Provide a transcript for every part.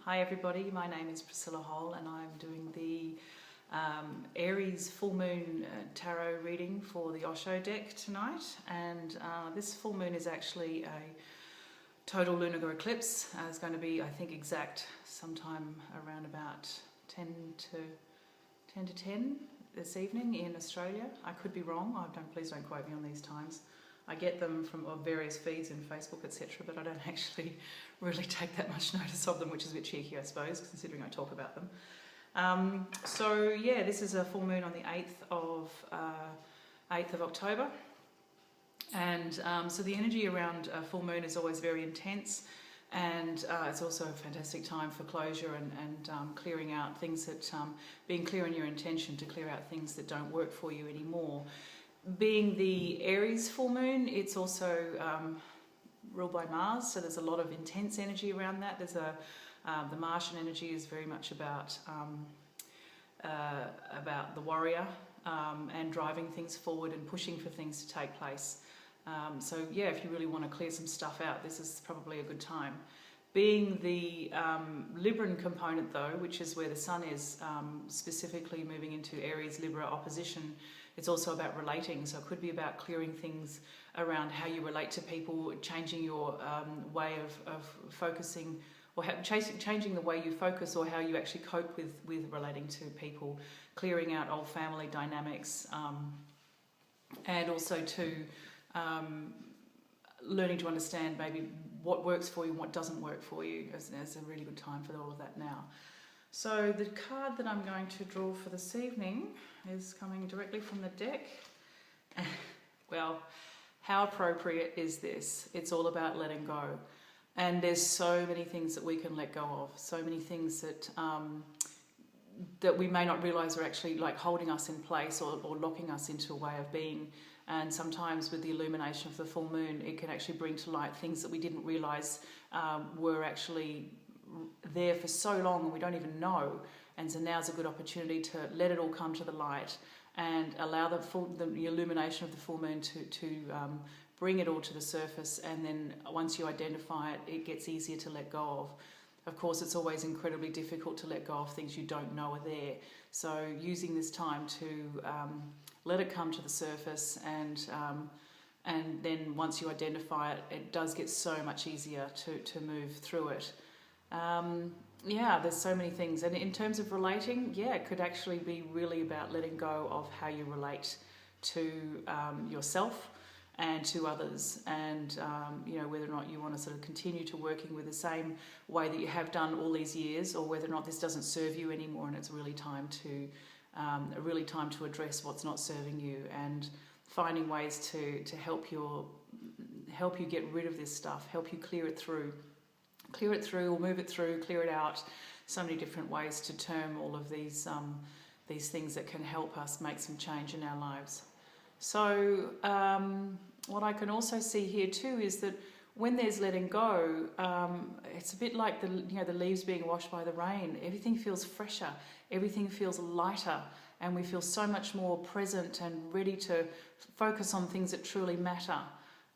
Hi everybody, my name is Priscilla and I'm doing the Aries full moon tarot reading for the Osho deck tonight, and this full moon is actually a total lunar eclipse. It's going to be, I think, exact sometime around about 10 to 10 this evening in Australia. I could be wrong, please don't quote me on these times. I get them from various feeds in Facebook, etc., but I don't actually really take that much notice of them, which is a bit cheeky, I suppose, considering I talk about them. So yeah, this is a full moon on the 8th of October, and so the energy around a full moon is always very intense, and it's also a fantastic time for closure and clearing out things that, being clear in your intention to clear out things that don't work for you anymore. Being the Aries full moon, it's also ruled by Mars, so there's a lot of intense energy around that. There's the Martian energy is very much about the warrior and driving things forward and pushing for things to take place. So yeah, if you really want to clear some stuff out, this is probably a good time. Being the Libran component though, which is where the Sun is specifically moving into Aries Libra opposition, it's also about relating. So it could be about clearing things around how you relate to people, changing your way of focusing, or changing the way you focus or how you actually cope with relating to people, clearing out old family dynamics, and also to learning to understand maybe what works for you and what doesn't work for you. It's a really good time for all of that now. So the card that I'm going to draw for this evening is coming directly from the deck. Well, how appropriate is this? It's all about letting go. And there's so many things that we can let go of, so many things that that we may not realise are actually like holding us in place or locking us into a way of being. And sometimes with the illumination of the full moon, it can actually bring to light things that we didn't realise were actually there for so long and we don't even know. And so now's a good opportunity to let it all come to the light and allow the illumination of the full moon to bring it all to the surface. And then once you identify it, it gets easier to let go of. Of course, it's always incredibly difficult to let go of things you don't know are there. So using this time to let it come to the surface, and then once you identify it, it does get so much easier to move through it. Yeah, there's so many things. And in terms of relating, yeah, it could actually be really about letting go of how you relate to yourself and to others, and you know, whether or not you want to sort of continue to working with the same way that you have done all these years, or whether or not this doesn't serve you anymore and it's really time to address what's not serving you, and finding ways to help you get rid of this stuff, help you clear it through or move it through, clear it out. So many different ways to term all of these things that can help us make some change in our lives. So what I can also see here too is that when there's letting go, it's a bit like the leaves being washed by the rain. Everything feels fresher, everything feels lighter, and we feel so much more present and ready to focus on things that truly matter.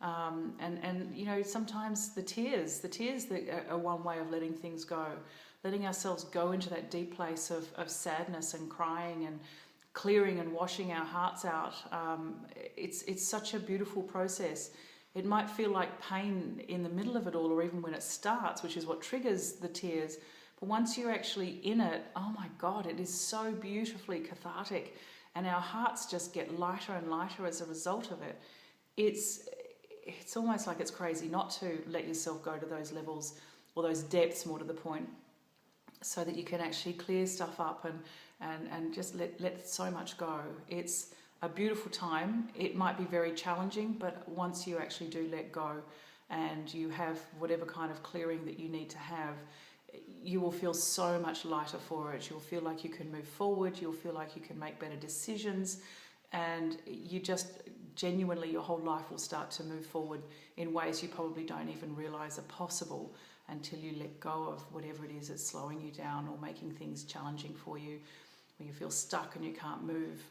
And you know, sometimes the tears that are one way of letting things go, letting ourselves go into that deep place of sadness and crying and clearing and washing our hearts out. It's such a beautiful process. It might feel like pain in the middle of it all, or even when it starts, which is what triggers the tears. But once you're actually in it, oh my God, it is so beautifully cathartic, and our hearts just get lighter and lighter as a result of it. It's almost like it's crazy not to let yourself go to those levels, or those depths more to the point, so that you can actually clear stuff up and just let so much go. It's a beautiful time. It might be very challenging, but once you actually do let go and you have whatever kind of clearing that you need to have, you will feel so much lighter for it. You'll feel like you can move forward, you'll feel like you can make better decisions, and you just genuinely, your whole life will start to move forward in ways you probably don't even realise are possible until you let go of whatever it is that's slowing you down or making things challenging for you, when you feel stuck and you can't move,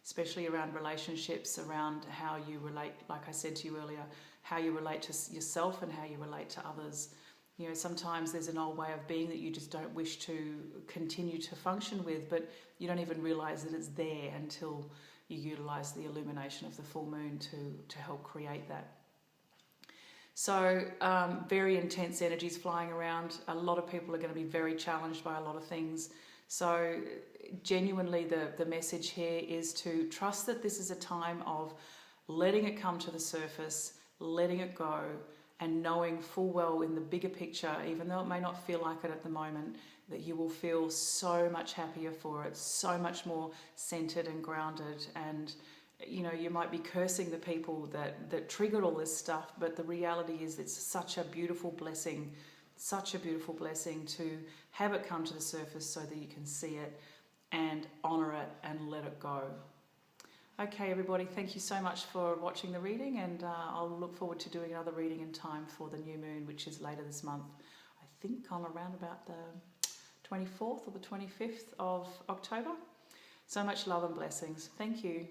especially around relationships, around how you relate, like I said to you earlier, how you relate to yourself and how you relate to others. You know, sometimes there's an old way of being that you just don't wish to continue to function with, but you don't even realize that it's there until you utilize the illumination of the full moon to help create that. So very intense energies flying around. A lot of people are going to be very challenged by a lot of things. So genuinely the message here is to trust that this is a time of letting it come to the surface, letting it go, and knowing full well in the bigger picture, even though it may not feel like it at the moment, that you will feel so much happier for it, so much more centered and grounded. And you know, you might be cursing the people that triggered all this stuff, but the reality is it's such a beautiful blessing to have it come to the surface so that you can see it and honor it and let it go. Okay, everybody, thank you so much for watching the reading, and I'll look forward to doing another reading in time for the new moon, which is later this month. I think on around about the 24th or the 25th of October. So much love and blessings. Thank you.